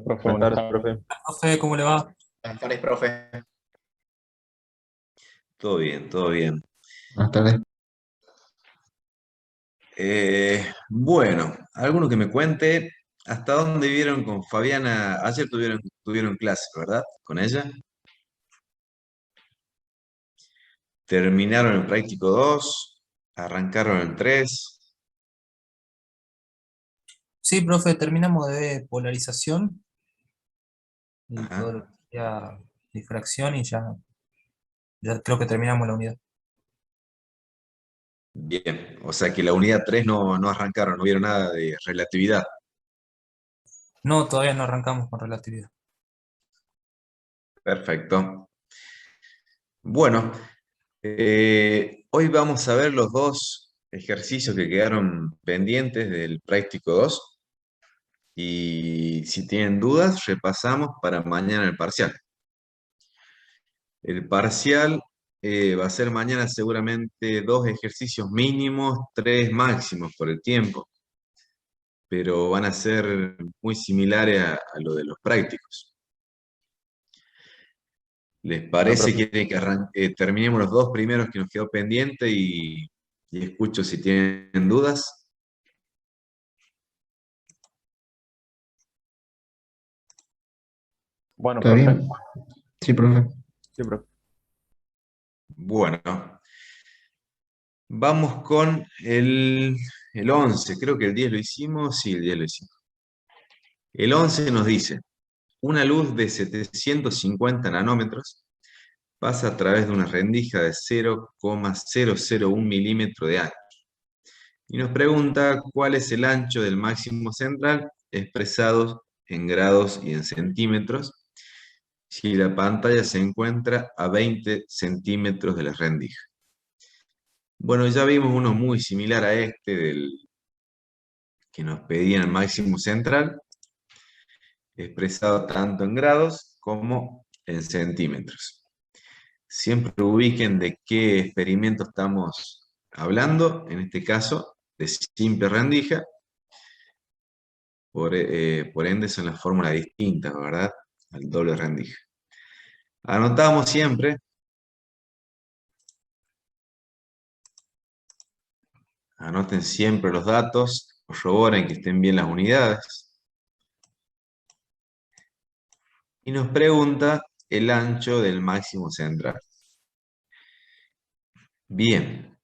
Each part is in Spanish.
profe, Buenas buenas tardes, tardes. profe. Profe, ¿cómo le va? Buenas tardes, profe. Todo bien, todo bien. Buenas tardes. Bueno, alguno que me cuente hasta dónde vieron con Fabiana. Ayer tuvieron clase, ¿verdad? Con ella. Terminaron el práctico 2, arrancaron el 3. Sí, profe, terminamos de ver polarización y todo lo Ajá. que sea difracción y ya creo que terminamos la unidad. Bien, o sea que la unidad 3 no arrancaron, no vieron nada de relatividad. No, todavía no arrancamos con relatividad. Perfecto. Bueno, hoy vamos a ver los dos ejercicios que quedaron pendientes del práctico 2. Y si tienen dudas, repasamos para mañana el parcial. El parcial va a ser mañana seguramente 2 ejercicios mínimos, 3 máximos por el tiempo, pero van a ser muy similares a lo de los prácticos. ¿Les Bueno, parece profe. que terminemos los 2 primeros que nos quedó pendiente y escucho si tienen dudas? Bueno, ¿Está profe. bien? Sí, profe. Sí, profe. Bueno, vamos con el 11. Creo que el 10 lo hicimos. Sí, el 10 lo hicimos. El 11 nos dice: una luz de 750 nanómetros pasa a través de una rendija de 0,001 milímetro de ancho. Y nos pregunta cuál es el ancho del máximo central expresado en grados y en centímetros si la pantalla se encuentra a 20 centímetros de la rendija. Bueno, ya vimos uno muy similar a este del que nos pedían el máximo central, expresado tanto en grados como en centímetros. Siempre ubiquen de qué experimento estamos hablando, en este caso de simple rendija, por ende son las fórmulas distintas, ¿verdad? Al doble rendija. Anotamos siempre, anoten siempre los datos, corroboren que estén bien las unidades. Y nos pregunta el ancho del máximo central. Bien.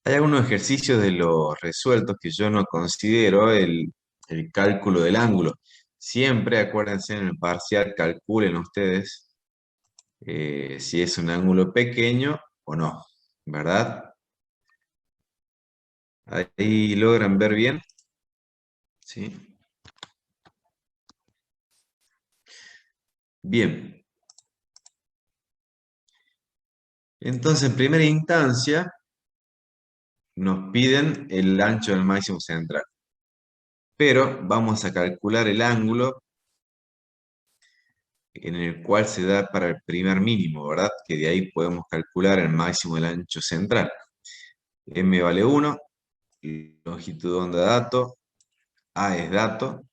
Hay algunos ejercicios de los resueltos que yo no considero el cálculo del ángulo. Siempre, acuérdense, en el parcial calculen ustedes si es un ángulo pequeño o no, ¿verdad? Ahí logran ver bien. ¿Sí? Bien. Entonces, en primera instancia, nos piden el ancho del máximo central. Pero vamos a calcular el ángulo en el cual se da para el primer mínimo, ¿verdad? Que de ahí podemos calcular el máximo del ancho central. M vale 1, longitud de onda dato, A es dato,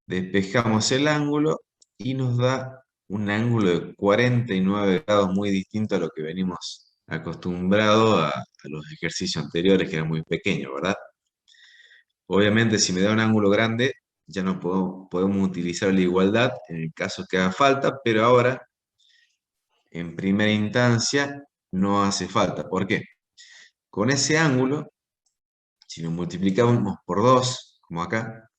despejamos el ángulo y nos da un ángulo de 49 grados muy distinto a lo que venimos acostumbrados a los ejercicios anteriores que eran muy pequeños, ¿verdad? Obviamente si me da un ángulo grande ya no podemos utilizar la igualdad en el caso que haga falta, pero ahora en primera instancia no hace falta. ¿Por qué? Con ese ángulo, si lo multiplicamos por 2, como acá,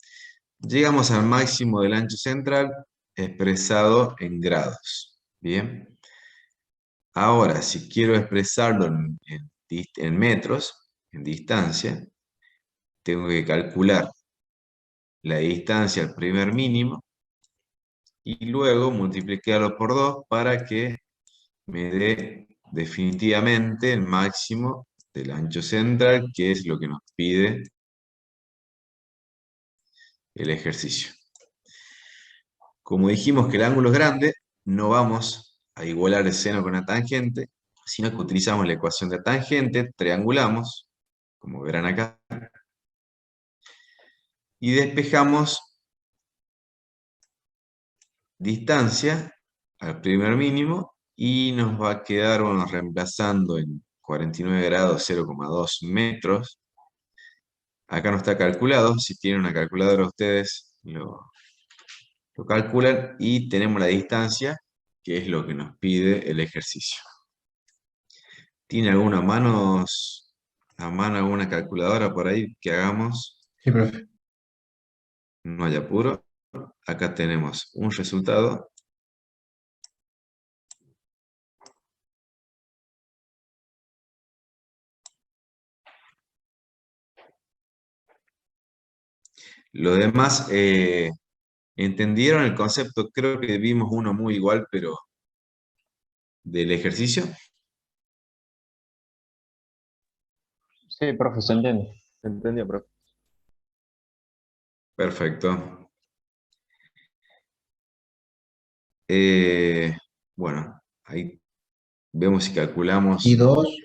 llegamos al máximo del ancho central expresado en grados. Bien. Ahora, si quiero expresarlo en metros, en distancia, tengo que calcular la distancia al primer mínimo y luego multiplicarlo por 2 para que me dé definitivamente el máximo del ancho central, que es lo que nos pide el ejercicio. Como dijimos que el ángulo es grande, no vamos a igualar el seno con la tangente, sino que utilizamos la ecuación de tangente, triangulamos, como verán acá, y despejamos distancia al primer mínimo y nos va a quedar, bueno, reemplazando en 49 grados 0,2 metros. Acá no está calculado, si tienen una calculadora ustedes lo calculan y tenemos la distancia, que es lo que nos pide el ejercicio. ¿Tiene a mano alguna calculadora por ahí que hagamos? Sí, profe. No hay apuro. Acá tenemos un resultado. Lo demás, ¿entendieron el concepto? Creo que vimos uno muy igual, pero del ejercicio. Sí, profe, se entiende. Entendió, profe. Perfecto. Eh, bueno, ahí vemos si Y calculamos 2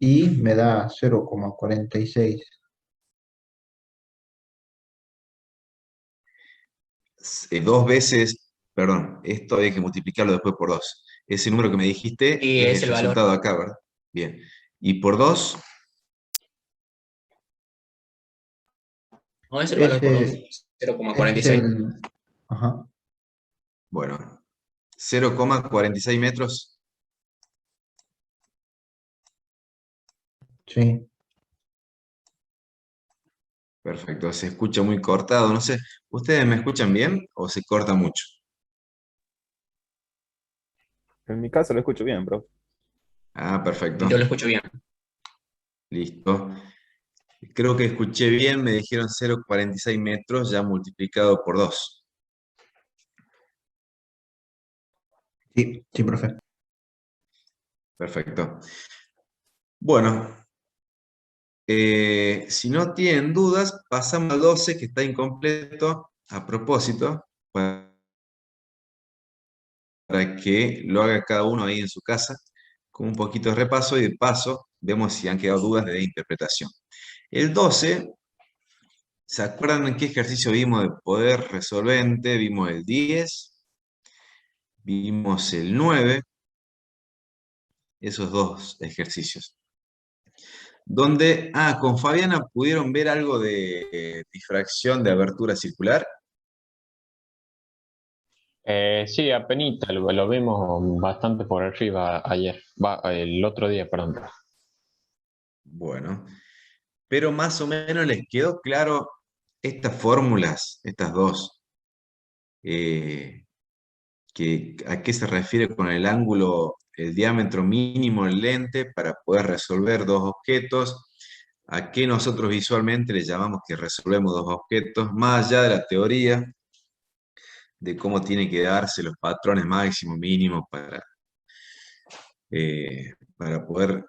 y me da 0,46. Dos veces, perdón, esto hay que multiplicarlo después por 2. Ese número que me dijiste Y es es el el valor. resultado acá, ¿verdad? Bien. Y por 2, No es el Es valor por 2, el, 0,46. Ajá, bueno, 0,46 metros. sí. Perfecto, se escucha muy cortado, no sé, ¿ustedes me escuchan bien o se corta mucho? En mi caso lo escucho bien, profe. Ah, perfecto, Yo lo escucho bien. listo. Creo que escuché bien, me dijeron 0,46 metros ya multiplicado por 2. Sí, sí, profe. Perfecto. Bueno, si no tienen dudas, pasamos al 12 que está incompleto a propósito, para que lo haga cada uno ahí en su casa, con un poquito de repaso y de paso vemos si han quedado dudas de interpretación. El 12, ¿se acuerdan en qué ejercicio vimos de poder resolvente? Vimos el 10, vimos el 9, esos dos ejercicios. Donde, con Fabiana pudieron ver algo de difracción de abertura circular. Sí, apenita, lo vimos bastante por arriba ayer, el otro día, perdón. Bueno, pero más o menos les quedó claro estas fórmulas, estas dos, eh, a qué se refiere con el ángulo, el diámetro mínimo del lente para poder resolver dos objetos, a qué nosotros visualmente le llamamos que resolvemos dos objetos, más allá de la teoría de cómo tienen que darse los patrones máximo, mínimo para poder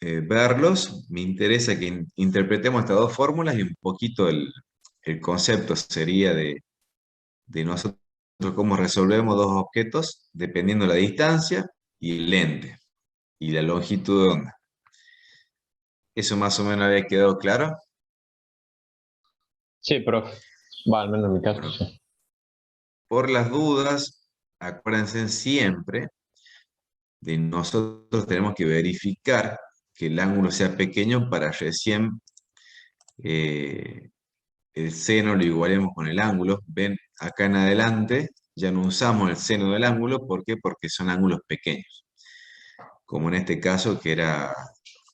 verlos. Me interesa que interpretemos estas dos fórmulas y un poquito el concepto sería de nosotros cómo resolvemos dos objetos dependiendo de la distancia y el lente y la longitud de onda. ¿Eso más o menos había quedado claro? Sí, profe. Va, al menos en mi caso, Bueno, sí. por las dudas, acuérdense siempre de nosotros tenemos que verificar que el ángulo sea pequeño para recién eh, el seno lo igualemos con el ángulo. Ven, acá en adelante ya no usamos el seno del ángulo. ¿Por qué? Porque son ángulos pequeños. Como en este caso, que era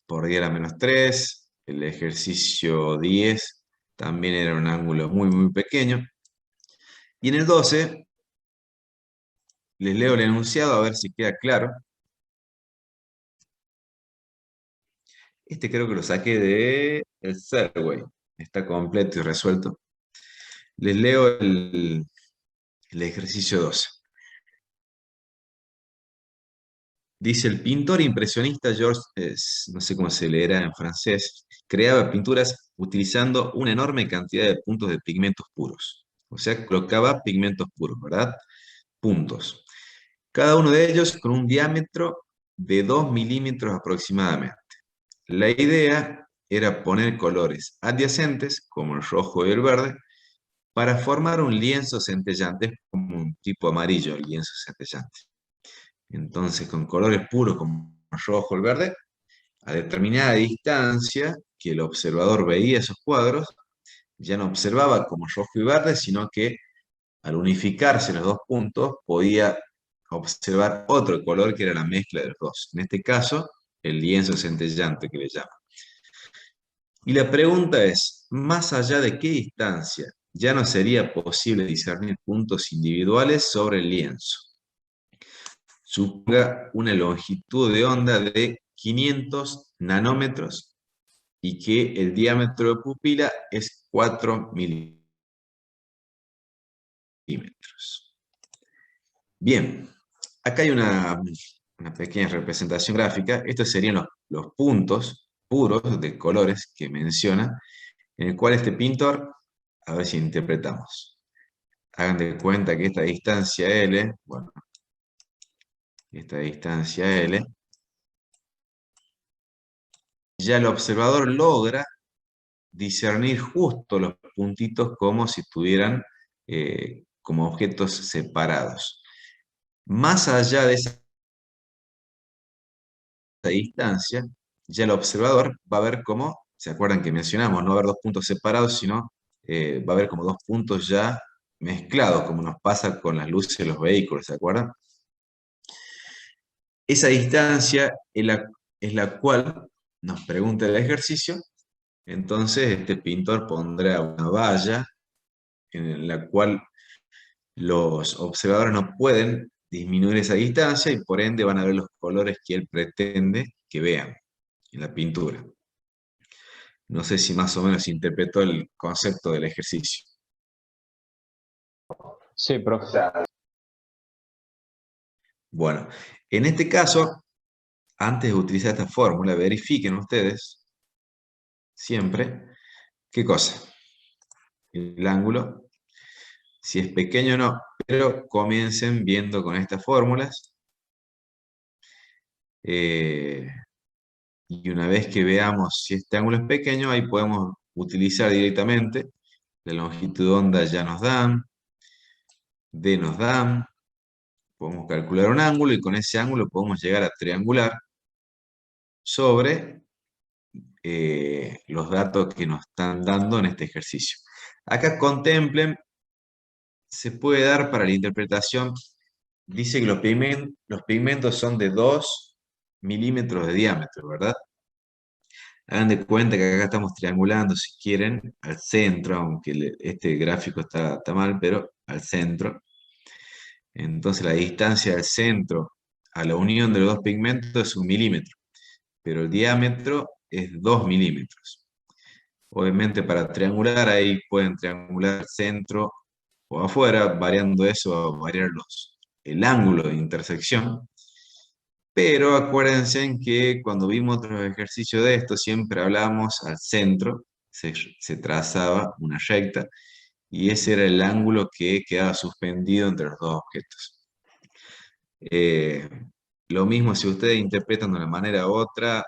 por 10 a la menos 3, el ejercicio 10 también era un ángulo muy, muy pequeño. Y en el 12, les leo el enunciado a ver si queda claro. Este creo que lo saqué de el Serway. Está completo y resuelto. Les leo el ejercicio 12. Dice, el pintor impresionista George, no sé cómo se leerá en francés, creaba pinturas utilizando una enorme cantidad de puntos de pigmentos puros. O sea, colocaba pigmentos puros, ¿verdad? Puntos. Cada uno de ellos con un diámetro de 2 milímetros aproximadamente. La idea era poner colores adyacentes, como el rojo y el verde, para formar un lienzo centellante, es como un tipo amarillo el lienzo centellante. Entonces, con colores puros como el rojo o el verde, a determinada distancia que el observador veía esos cuadros, ya no observaba como rojo y verde, sino que al unificarse los dos puntos podía observar otro color que era la mezcla de los dos. En este caso, el lienzo centellante que le llaman. Y la pregunta es, ¿más allá de qué distancia ya no sería posible discernir puntos individuales sobre el lienzo? Suponga una longitud de onda de 500 nanómetros y que el diámetro de pupila es 4 milímetros. Bien, acá hay una pequeña representación gráfica. Estos serían los puntos puros de colores que menciona, en el cual este pintor, a ver si interpretamos. Hagan de cuenta que esta distancia L, bueno, esta distancia L, ya el observador logra discernir justo los puntitos como si estuvieran como objetos separados. Más allá de esa distancia, ya el observador va a ver cómo, ¿se acuerdan que mencionamos? No va a haber dos puntos separados, sino va a haber como dos puntos ya mezclados, como nos pasa con las luces de los vehículos, ¿se acuerdan? Esa distancia es la cual nos pregunta el ejercicio. Entonces este pintor pondrá una valla en la cual los observadores no pueden disminuir esa distancia y por ende van a ver los colores que él pretende que vean en la pintura. No sé si más o menos interpretó el concepto del ejercicio. Sí, profe. Bueno, en este caso, antes de utilizar esta fórmula, verifiquen ustedes siempre, ¿qué cosa? El ángulo, si es pequeño o no, pero comiencen viendo con estas fórmulas. Y una vez que veamos si este ángulo es pequeño, ahí podemos utilizar directamente la longitud de onda ya nos dan, D nos dan, podemos calcular un ángulo y con ese ángulo podemos llegar a triangular sobre los datos que nos están dando en este ejercicio. Acá contemplen, se puede dar para la interpretación, dice que los pigmentos son de 2 milímetros de diámetro, ¿verdad? Hagan de cuenta que acá estamos triangulando, si quieren, al centro, aunque este gráfico está mal, pero al centro. Entonces la distancia del centro a la unión de los dos pigmentos es 1 milímetro, pero el diámetro es 2 milímetros. Obviamente para triangular ahí pueden triangular al centro o afuera, variando eso a variar el ángulo de intersección. Pero acuérdense en que cuando vimos otros ejercicios de esto, siempre hablábamos al centro, se trazaba una recta, y ese era el ángulo que quedaba suspendido entre los dos objetos. Eh, lo mismo si ustedes interpretan de una manera u otra,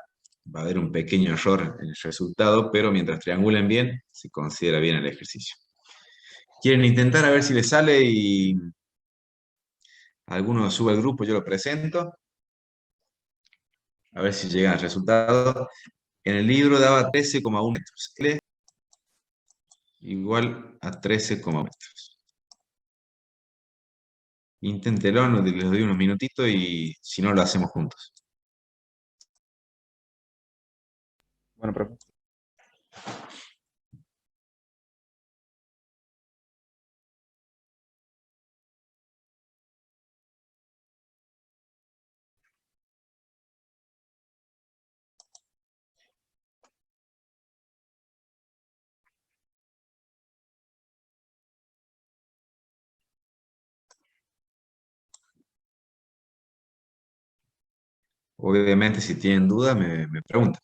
va a haber un pequeño error en el resultado, pero mientras triangulen bien, se considera bien el ejercicio. ¿Quieren intentar a ver si les sale y alguno sube al grupo, yo lo presento? A ver si llega al resultado. En el libro daba 13,1 metros. L igual a 13,1 metros. Inténtelo, les doy unos minutitos y si no lo hacemos juntos. Bueno, profe. Obviamente, si tienen dudas, me preguntan.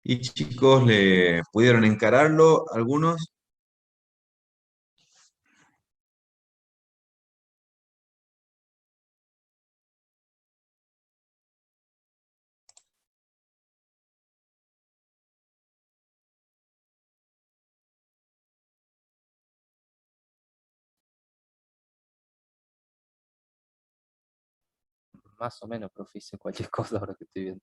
Y chicos, ¿le pudieron encararlo algunos? Más o menos, profe, hice cualquier cosa ahora que estoy viendo.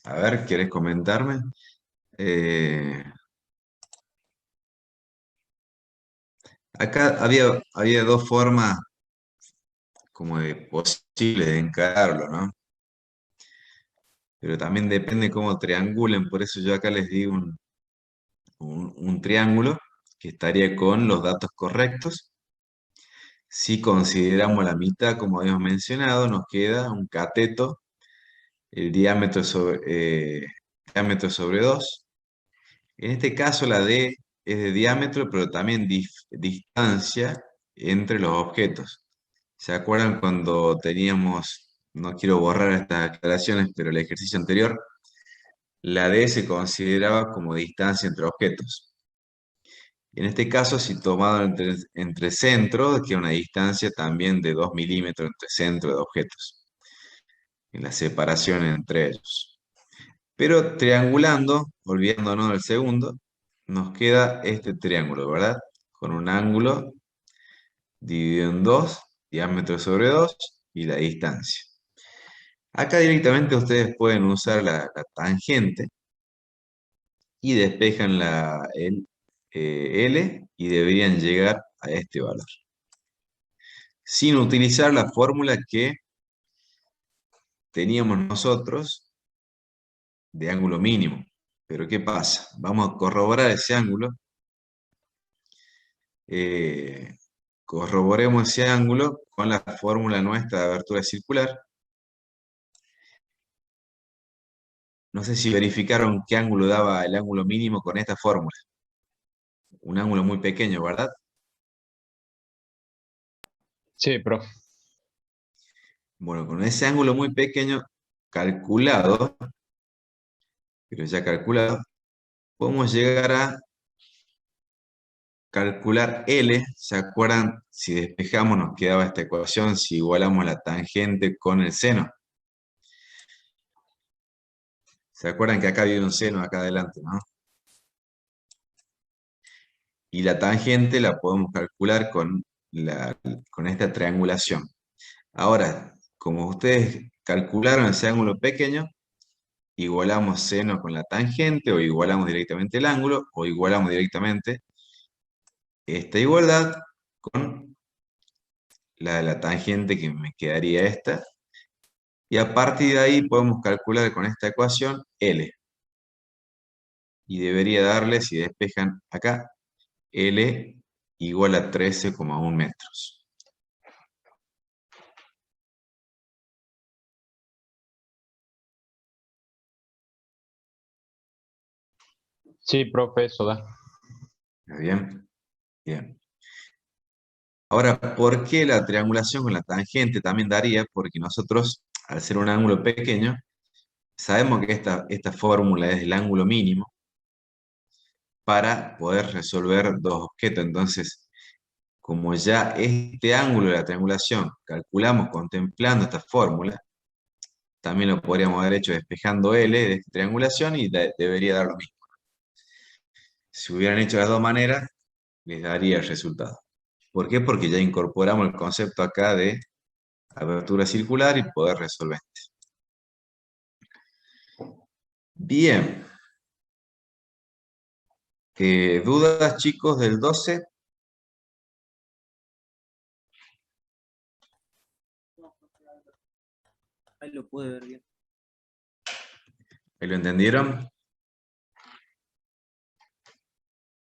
A ver, ¿querés comentarme? Eh, Acá había dos formas como de posible de encararlo, ¿no? Pero también depende cómo triangulen, por eso yo acá les di un triángulo que estaría con los datos correctos. Si consideramos la mitad, como habíamos mencionado, nos queda un cateto, el diámetro sobre 2. En este caso la D es de diámetro, pero también distancia entre los objetos. ¿Se acuerdan cuando teníamos, no quiero borrar estas aclaraciones, pero el ejercicio anterior, la D se consideraba como distancia entre objetos? En este caso, si tomado entre centros, queda una distancia también de 2 milímetros entre centro de objetos, en la separación entre ellos. Pero triangulando, olvidándonos del segundo, nos queda este triángulo, ¿verdad? Con un ángulo dividido en 2, diámetro sobre 2 y la distancia. Acá directamente ustedes pueden usar la tangente y despejan el L y deberían llegar a este valor. Sin utilizar la fórmula que teníamos nosotros de ángulo mínimo. Pero ¿qué pasa? Vamos a corroborar ese ángulo. Eh, Corroboremos ese ángulo con la fórmula nuestra de abertura circular. No sé si verificaron qué ángulo daba el ángulo mínimo con esta fórmula. Un ángulo muy pequeño, ¿verdad? Sí, profe. Bueno, con ese ángulo muy pequeño calculado, pero ya calculado, podemos llegar a calcular L. ¿Se acuerdan? Si despejamos nos quedaba esta ecuación si igualamos la tangente con el seno. ¿Se acuerdan que acá había un seno acá adelante, no? Y la tangente la podemos calcular con esta triangulación. Ahora, como ustedes calcularon ese ángulo pequeño, igualamos seno con la tangente, o igualamos directamente el ángulo, o igualamos directamente esta igualdad con la de la tangente, que me quedaría esta. Y a partir de ahí podemos calcular con esta ecuación L. Y debería darle, si despejan acá, L igual a 13,1 metros. Sí, profe, eso da. ¿Está bien? Bien. Ahora, ¿por qué la triangulación con la tangente también daría? Porque nosotros, al ser un ángulo pequeño, sabemos que esta fórmula es el ángulo mínimo para poder resolver dos objetos. Entonces, como ya este ángulo de la triangulación calculamos contemplando esta fórmula, también lo podríamos haber hecho despejando L de esta triangulación y debería dar lo mismo. Si hubieran hecho las dos maneras, les daría el resultado. ¿Por qué? Porque ya incorporamos el concepto acá de abertura circular y poder resolvente. Bien. ¿Dudas, chicos, del 12? Ahí lo pude ver bien. ¿Lo entendieron?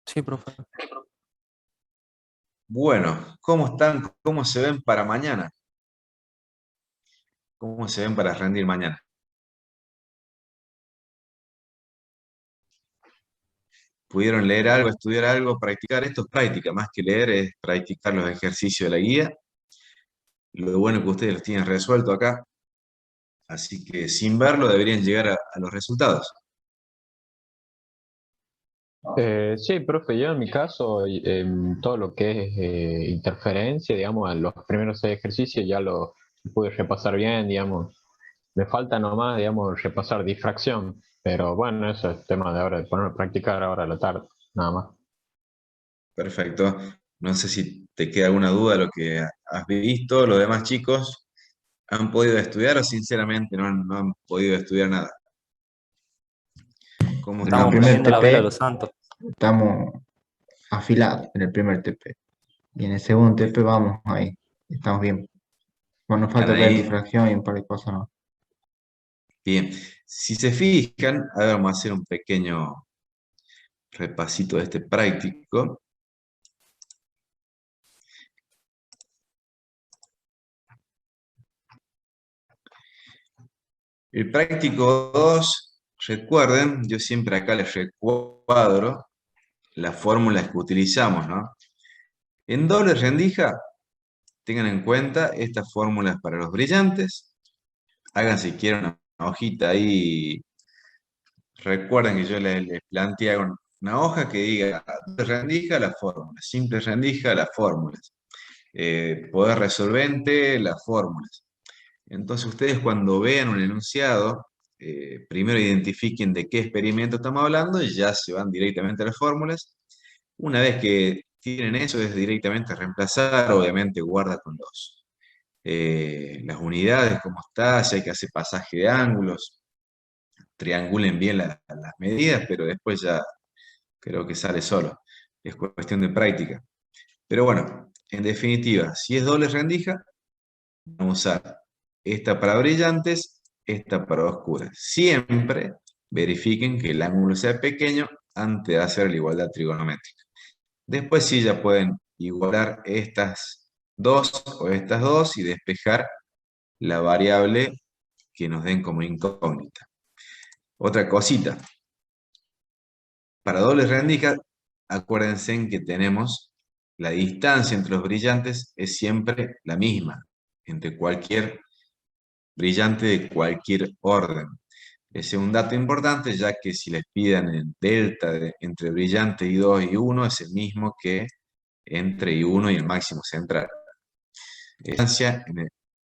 Sí, profe. Bueno, ¿cómo están? ¿Cómo se ven para mañana? ¿Cómo se ven para rendir mañana? ¿Pudieron leer algo, estudiar algo, practicar? Esto es práctica, más que leer es practicar los ejercicios de la guía. Lo bueno es que ustedes lo tienen resuelto acá, así que sin verlo deberían llegar a los resultados. Sí, profe, yo en mi caso, todo lo que es interferencia, digamos, en los primeros 6 ejercicios ya lo pude repasar bien, digamos. Me falta nomás, digamos, repasar difracción, pero bueno, eso es tema de ahora, de ponerme a practicar ahora a la tarde, nada más. Perfecto. No sé si te queda alguna duda de lo que has visto. Los demás chicos han podido estudiar o sinceramente no han podido estudiar nada. ¿Cómo En el Estamos estamos? primer prendiendo la vela a TP los santos. estamos afilados en el primer TP. Y en el segundo TP vamos ahí. Estamos bien. Bueno, nos ¿Están falta ver ahí? difracción y un par de cosas más. Bien. Si se fijan, ahora vamos a hacer un pequeño repasito de este práctico. El práctico 2, recuerden, yo siempre acá les recuadro las fórmulas que utilizamos, ¿no? En doble rendija, tengan en cuenta estas fórmulas para los brillantes. Hagan si quieren una hojita ahí. Recuerden que yo les planteé una hoja que diga doble rendija, las fórmulas, simple rendija, las fórmulas, poder resolvente, las fórmulas. Entonces ustedes cuando vean un enunciado, primero identifiquen de qué experimento estamos hablando y ya se van directamente a las fórmulas. Una vez que tienen eso, es directamente reemplazar, obviamente guarda con las unidades, cómo está, si hay que hacer pasaje de ángulos, triangulen bien las medidas, pero después ya creo que sale solo. Es cuestión de práctica. Pero bueno, en definitiva, si es doble rendija, vamos a usar esta para brillantes, esta para oscuras. Siempre verifiquen que el ángulo sea pequeño antes de hacer la igualdad trigonométrica. Después sí ya pueden igualar estas dos y despejar la variable que nos den como incógnita. Otra cosita, para dobles rendijas, acuérdense en que tenemos la distancia entre los brillantes es siempre la misma, entre cualquier brillante de cualquier orden. Ese es un dato importante, ya que si les piden el delta entre brillante y 2 y 1 es el mismo que entre I1 y el máximo central. La distancia en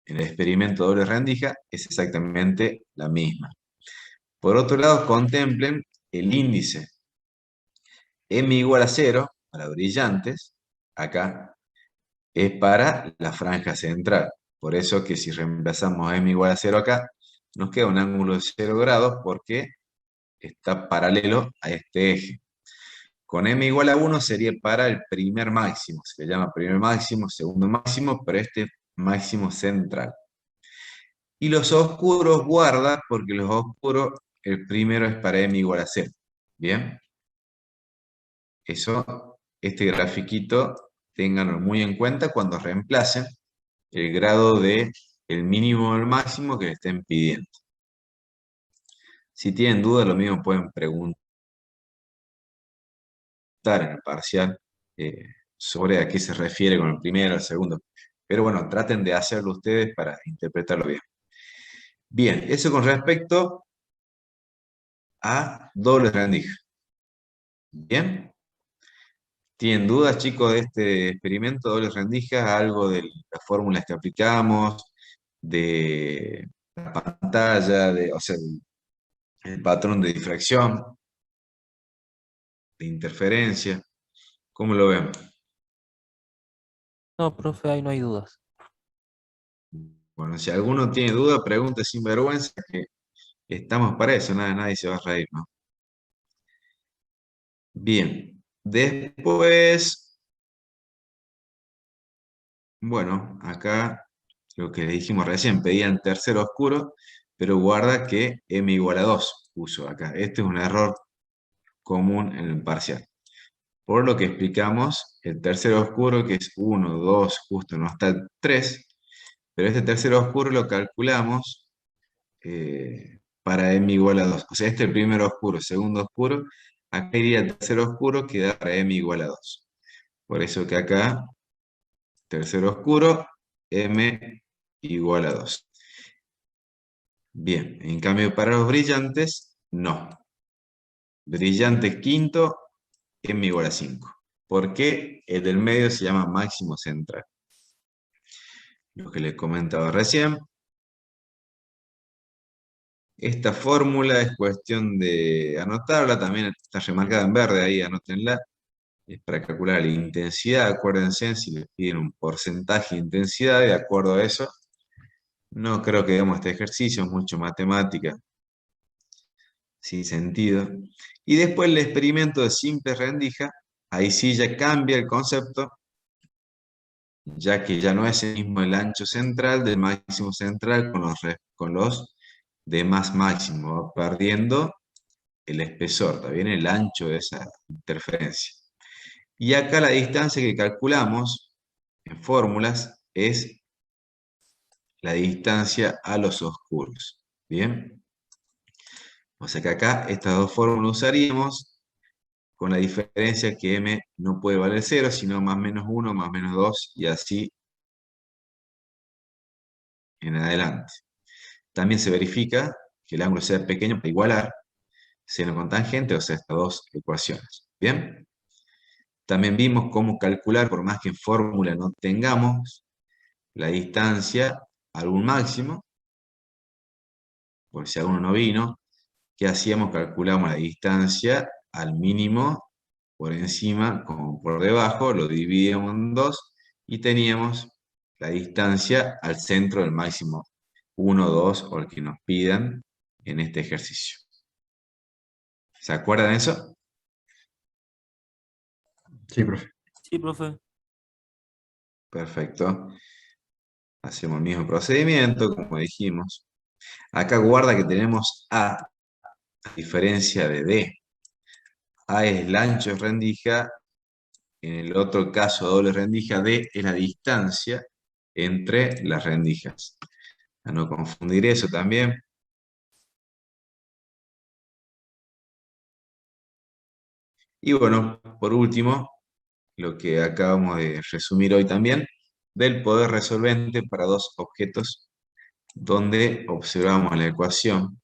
el experimento doble rendija es exactamente la misma. Por otro lado, contemplen el índice m igual a 0 para brillantes, acá, es para la franja central. Por eso que si reemplazamos m igual a 0 acá, nos queda un ángulo de 0 grados porque está paralelo a este eje. Con m igual a 1 sería para el primer máximo, se le llama primer máximo, segundo máximo, pero este máximo central. Y los oscuros guarda, porque los oscuros, el primero es para m igual a 0. ¿Bien? Eso, este grafiquito, ténganlo muy en cuenta cuando reemplacen el grado de el mínimo o el máximo que le estén pidiendo. Si tienen dudas, lo mismo pueden preguntar en el parcial sobre a qué se refiere con el primero o el segundo. Pero bueno, traten de hacerlo ustedes para interpretarlo bien. Bien, eso con respecto a doble rendija. Bien. ¿Tienen dudas, chicos, de este experimento doble rendija? Algo de las fórmulas que aplicamos, de la pantalla, o sea, el patrón de difracción, de interferencia. ¿Cómo lo ven? No, profe, ahí no hay dudas. Bueno, si alguno tiene duda, pregunte sin vergüenza, que estamos para eso, nadie se va a reír, ¿no? Bien, después, bueno, acá lo que le dijimos recién, pedían tercero oscuro, pero guarda que m igual a 2 puso acá. Este es un error común en el parcial. Por lo que explicamos, el tercero oscuro, que es 1, 2, justo no está el 3, pero este tercero oscuro lo calculamos para m igual a 2. O sea, este es el primero oscuro, segundo oscuro, acá iría el tercero oscuro que da para m igual a 2. Por eso que acá, tercero oscuro, m igual a 2. Bien, en cambio para los brillantes, no. Brillante quinto, m igual a 5. ¿Por qué? El del medio se llama máximo central. Lo que les comentaba recién. Esta fórmula es cuestión de anotarla, también está remarcada en verde, ahí anótenla. Es para calcular la intensidad, acuérdense, si les piden un porcentaje de intensidad, de acuerdo a eso. No creo que demos este ejercicio, es mucho matemática, sin sentido. Y después el experimento de simple rendija, ahí sí ya cambia el concepto, ya que ya no es el mismo el ancho central del máximo central con los demás máximos, va perdiendo el espesor, también el ancho de esa interferencia. Y acá la distancia que calculamos en fórmulas es la distancia a los oscuros. ¿Bien? O sea que acá estas dos fórmulas usaríamos con la diferencia que m no puede valer 0, sino más menos 1, más menos 2, y así en adelante. También se verifica que el ángulo sea pequeño para igualar seno con tangente, o sea, estas dos ecuaciones. ¿Bien? También vimos cómo calcular, por más que en fórmula no tengamos, la distancia a algún máximo, por si alguno no vino, ¿qué hacíamos? Calculamos la distancia al mínimo por encima como por debajo, lo dividíamos en 2 y teníamos la distancia al centro del máximo 1, 2 o el que nos pidan en este ejercicio. ¿Se acuerdan de eso? Sí, profe. Sí, profe. Perfecto. Hacemos el mismo procedimiento, como dijimos. Acá guarda que tenemos A diferencia de D. A es el ancho de rendija, en el otro caso doble rendija, D es la distancia entre las rendijas. A no confundir eso también. Y bueno, por último, lo que acabamos de resumir hoy también, del poder resolvente para dos objetos, donde observamos la ecuación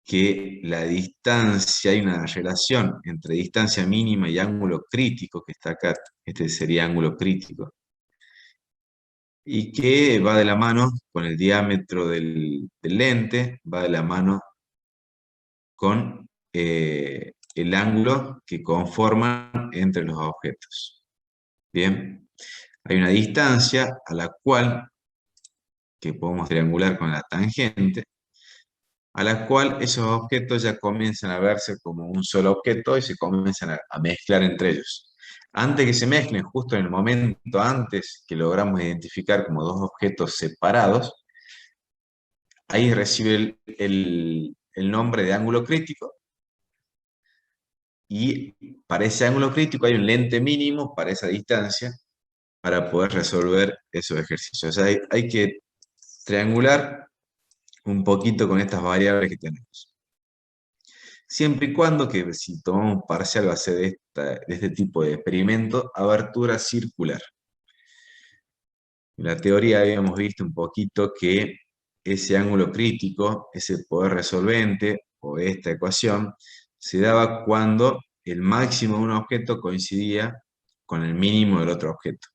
que la distancia, hay una relación entre distancia mínima y ángulo crítico, que está acá, este sería ángulo crítico, y que va de la mano con el diámetro del lente, va de la mano con el ángulo que conforman entre los objetos. Bien, hay una distancia a la cual, que podemos triangular con la tangente, a la cual esos objetos ya comienzan a verse como un solo objeto y se comienzan a mezclar entre ellos. Antes que se mezclen, justo en el momento antes que logramos identificar como dos objetos separados, ahí recibe el nombre de ángulo crítico, y para ese ángulo crítico hay un lente mínimo para esa distancia para poder resolver esos ejercicios. O sea, hay que triangular un poquito con estas variables que tenemos. Siempre y cuando que si tomamos parcial va a ser de este tipo de experimento, abertura circular. En la teoría habíamos visto un poquito que ese ángulo crítico, ese poder resolvente, o esta ecuación, se daba cuando el máximo de un objeto coincidía con el mínimo del otro objeto.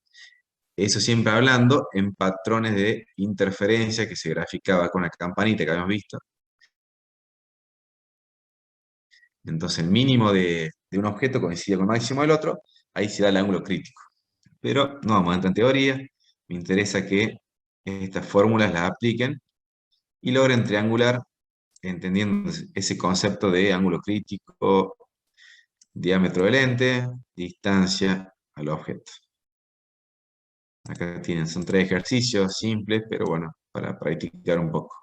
Eso siempre hablando en patrones de interferencia que se graficaba con la campanita que habíamos visto. Entonces el mínimo de un objeto coincide con el máximo del otro, ahí se da el ángulo crítico. Pero no vamos a entrar en teoría, me interesa que estas fórmulas las apliquen y logren triangular entendiendo ese concepto de ángulo crítico, diámetro del lente, distancia al objeto. Acá tienen, son 3 ejercicios simples, pero bueno, para practicar un poco.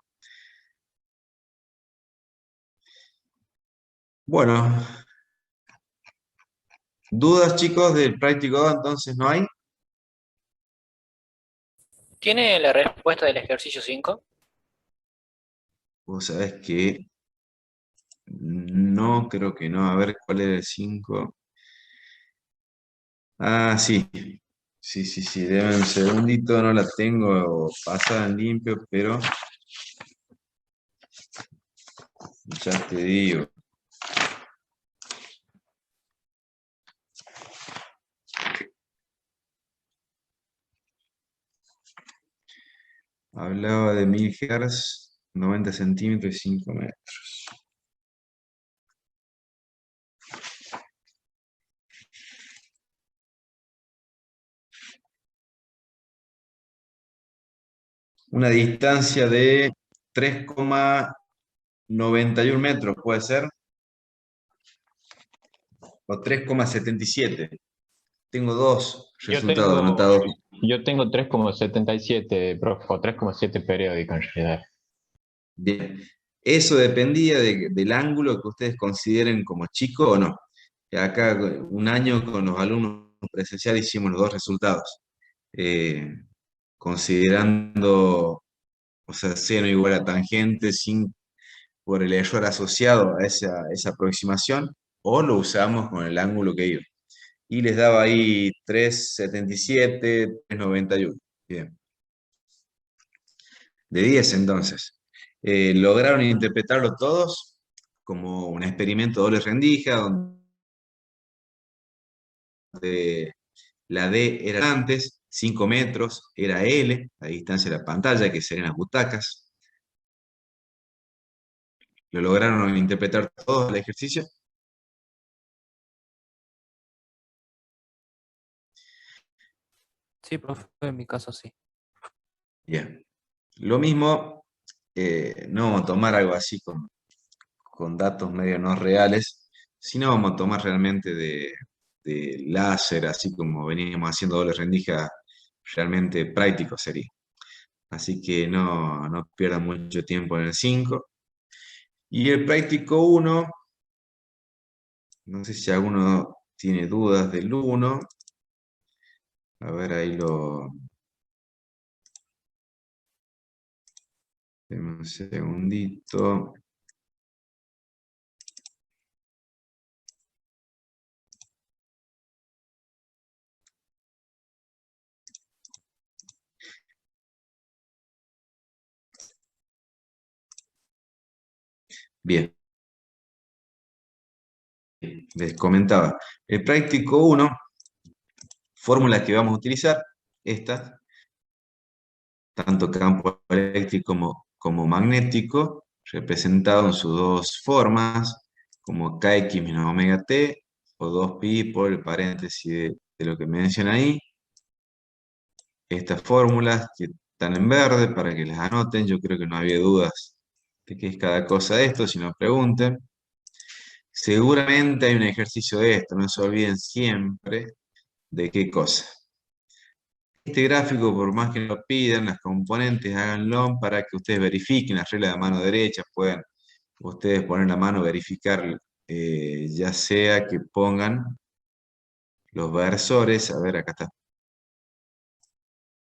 Bueno, ¿dudas, chicos, del práctico 2 entonces no hay? ¿Tiene la respuesta del ejercicio 5? Vos sabés que no, creo que no. A ver, ¿cuál era el 5? Ah, sí. Sí, déjame un segundito, no la tengo pasada en limpio, pero ya te digo. Hablaba de 1000 Hz, 90 centímetros y 5 metros. Una distancia de 3,91 metros, ¿puede ser? O 3,77. Tengo dos resultados anotados. Yo tengo 3,77, profe, o 3,7 periódico en realidad. Bien. Eso dependía del ángulo que ustedes consideren como chico o no. Acá un año con los alumnos presenciales hicimos los dos resultados. Considerando, o sea, seno igual a tangente sin, por el error asociado a esa aproximación, o lo usamos con el ángulo que iba. Y les daba ahí 3,77, 3,91. Bien. De 10 entonces. Lograron interpretarlo todos como un experimento doble rendija, donde la D era antes, 5 metros, era L, la distancia de la pantalla, que serían las butacas. ¿Lo lograron interpretar todos el ejercicio? Sí, profe, en mi caso sí. Bien. Lo mismo, no vamos a tomar algo así con datos medio no reales, sino vamos a tomar realmente de láser, así como veníamos haciendo doble rendija, realmente práctico sería. Así que no pierdan mucho tiempo en el 5. Y el práctico 1, no sé si alguno tiene dudas del 1. A ver, ahí lo... Deme un segundito. Bien. Les comentaba. El práctico 1, fórmula que vamos a utilizar, esta, tanto campo eléctrico como magnético, representado en sus dos formas, como kx menos omega t, o 2pi por el paréntesis de lo que menciona ahí. Estas fórmulas que están en verde, para que las anoten, yo creo que no había dudas de qué es cada cosa de esto, si no pregunten. Seguramente hay un ejercicio de esto, no se olviden siempre de qué cosa. Este gráfico, por más que lo pidan, las componentes háganlo para que ustedes verifiquen las reglas de mano derecha, pueden ustedes poner la mano, verificar, ya sea que pongan los versores, a ver, acá está.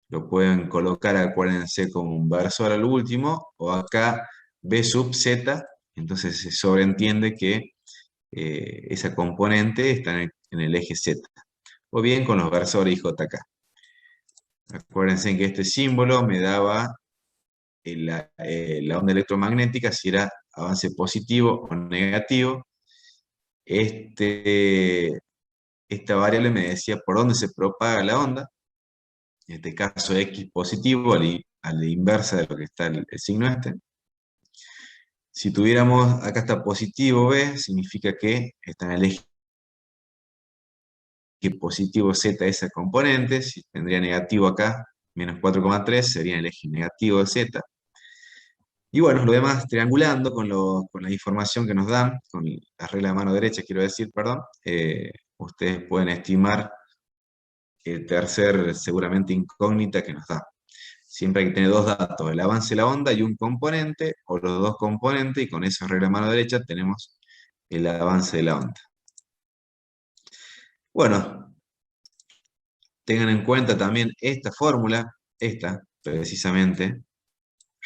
Lo pueden colocar, acuérdense, como un versor al último, o acá B sub Z, entonces se sobreentiende que esa componente está en el eje Z, o bien con los versores IJK. Acuérdense que este símbolo me daba la onda electromagnética, si era avance positivo o negativo. Esta variable me decía por dónde se propaga la onda, en este caso X positivo, a la inversa de lo que está el signo este. Si tuviéramos, acá está positivo B, significa que está en el eje positivo Z esa componente. Si tendría negativo acá, menos 4,3, sería en el eje negativo de Z. Y bueno, lo demás, triangulando con la información que nos dan, con la regla de mano derecha, quiero decir, perdón, ustedes pueden estimar el tercer, seguramente incógnita que nos da. Siempre hay que tener dos datos, el avance de la onda y un componente, o los dos componentes, y con esa regla de mano derecha tenemos el avance de la onda. Bueno, tengan en cuenta también esta fórmula, esta precisamente.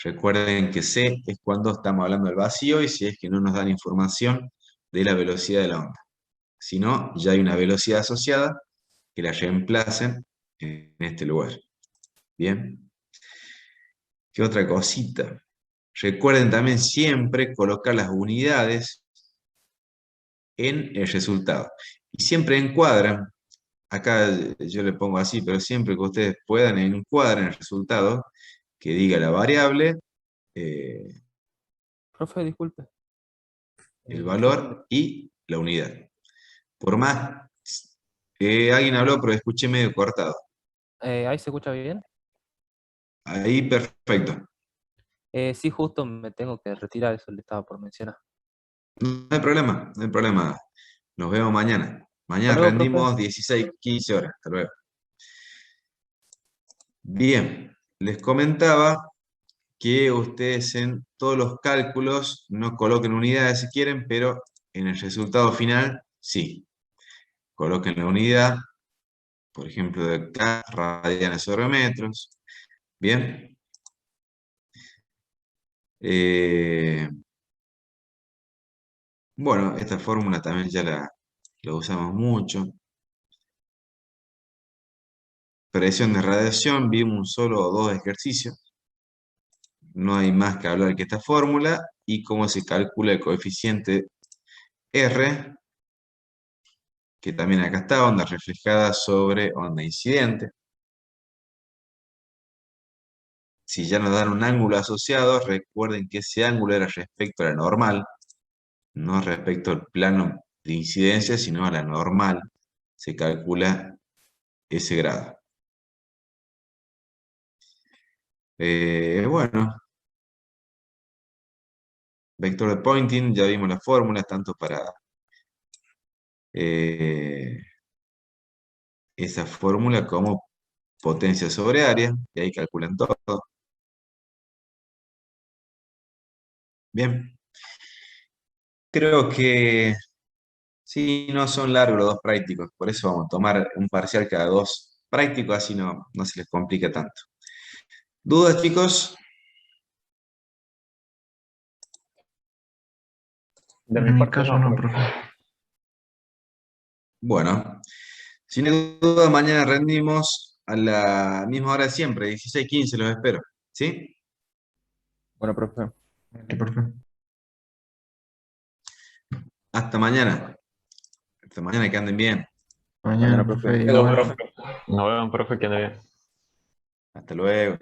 Recuerden que C es cuando estamos hablando del vacío y si es que no nos dan información de la velocidad de la onda. Si no, ya hay una velocidad asociada que la reemplacen en este lugar. Bien. ¿Qué otra cosita? Recuerden también siempre colocar las unidades en el resultado. Y siempre encuadran, acá yo le pongo así, pero siempre que ustedes puedan encuadren el resultado que diga la variable, Profe, disculpe. el valor y la unidad. Por más que alguien habló, pero escuché medio cortado. ¿Ahí se escucha bien? Ahí perfecto. Sí, justo me tengo que retirar, eso le estaba por mencionar. No hay problema, no hay problema. Nos vemos mañana. Hasta Mañana luego, profe. rendimos 16, 15 horas. Hasta luego. Bien, les comentaba que ustedes en todos los cálculos no coloquen unidades si quieren, pero en el resultado final sí. Coloquen la unidad, por ejemplo, de acá, radianes sobre metros. Bien. Bueno, esta fórmula también ya la usamos mucho. Presión de radiación, vimos un solo o dos ejercicios. No hay más que hablar que esta fórmula y cómo se calcula el coeficiente R, que también acá está, onda reflejada sobre onda incidente. Si ya nos dan un ángulo asociado, recuerden que ese ángulo era respecto a la normal, no respecto al plano de incidencia, sino a la normal. Se calcula ese grado. Bueno, vector de Poynting, ya vimos las fórmulas, tanto para esa fórmula como potencia sobre área, y ahí calculan todo. Bien. Creo que sí, no son largos los dos prácticos, por eso vamos a tomar un parcial cada dos prácticos, así no se les complica tanto. ¿Dudas, chicos? De En mi mi parte caso no, no, profe. profe. Bueno, sin duda mañana rendimos a la misma hora de siempre, 16:15 los espero, ¿sí? Bueno, profe. Vale, profe. Hasta mañana. Hasta mañana, que anden bien. Mañana, Mañana, profe. profe, Luego, igual. profe. Nos vemos, profe, que ande bien. Hasta luego.